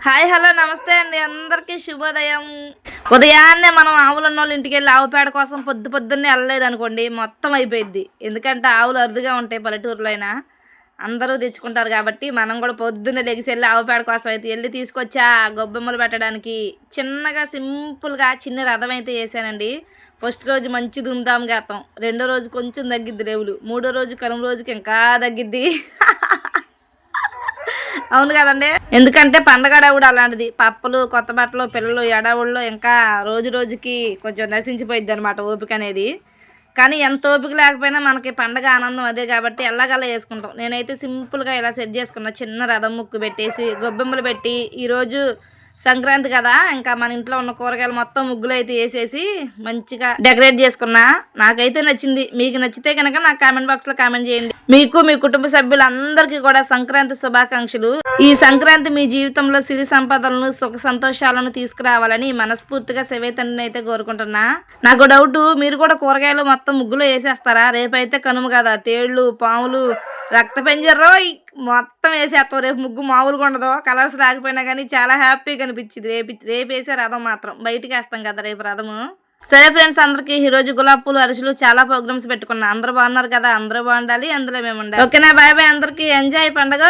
Hi hello నమస్తే అండి అందరికీ శుభోదయం. ఉదయాన్నే మనం ఆవులున్నోళ్ళ ఇంటికి వెళ్ళి ఆవు పేడ కోసం పొద్దున్నే వెళ్ళలేదనుకోండి మొత్తం అయిపోయిద్ది. ఎందుకంటే ఆవులు అరుదుగా ఉంటాయి పల్లెటూరులో అయినా. అందరూ తెచ్చుకుంటారు కాబట్టి మనం కూడా పొద్దున్నే లెగిసి వెళ్ళి ఆవు పేడ కోసం అయితే వెళ్ళి తీసుకొచ్చా గొబ్బెమ్మలు పెట్టడానికి. చిన్నగా సింపుల్గా చిన్న రథం అయితే వేసానండి. ఫస్ట్ రోజు మంచి ధూమ్‌ధామ్‌గా ఎత్తాం. రెండో రోజు కొంచెం తగ్గిద్ది రేవులు. మూడో రోజు కనుమ రోజుకి ఇంకా తగ్గిద్ది. అవును కదండి. ఎందుకంటే పండగ అడావుడు అలాంటిది. పప్పలు, కొత్త బట్టలు, పిల్లలు ఈ అడావుడిలో ఇంకా రోజు రోజుకి కొంచెం నశించిపోయిద్ది అనమాట ఓపిక అనేది. కానీ ఎంత ఓపిక లేకపోయినా మనకి పండగ ఆనందం అదే కాబట్టి ఎలాగలా వేసుకుంటాం. నేనైతే సింపుల్గా ఇలా సెట్ చేసుకున్న చిన్న రథం ముక్కు పెట్టేసి గొబ్బెమ్మలు పెట్టి ఈరోజు సంక్రాంతి కదా ఇంకా మన ఇంట్లో ఉన్న కూరగాయలు మొత్తం ముగ్గులు అయితే వేసేసి మంచిగా డెకరేట్ చేసుకున్నా. నాకైతే నచ్చింది. మీకు నచ్చితే కనుక నాకు కామెంట్ బాక్స్ లో కామెంట్ చేయండి. మీకు మీ కుటుంబ సభ్యులందరికీ కూడా సంక్రాంతి శుభాకాంక్షలు. ఈ సంక్రాంతి మీ జీవితంలో సిరి సంపదలను సుఖ సంతోషాలను తీసుకురావాలని మనస్ఫూర్తిగా శివైతండ్రిని అయితే కోరుకుంటున్నా. నాకు డౌట్, మీరు కూడా కూరగాయలు మొత్తం ముగ్గులో వేసేస్తారా? రేపైతే కనుమ కదా, తేళ్లు పాములు రక్త పెంజర్రో మొత్తం వేసేస్తాం. రేపు ముగ్గు మామూలుగా ఉండదు. కలర్స్ రాకపోయినా కానీ చాలా హ్యాపీగా అనిపించింది. రేపు వేసే రథం మాత్రం బయటికి వేస్తాం కదా రేపు రథము. సరే ఫ్రెండ్స్, అందరికి ఈరోజు గులాబ్ పూలు అరిసెలు చాలా ప్రోగ్రామ్స్ పెట్టుకున్నా. అందరూ బాగున్నారు కదా, అందరూ బాగుండాలి, అందులో మేము ఉండాలి. ఓకేనా, బాయ్ బాయ్, అందరికి ఎంజాయ్ పండుగ.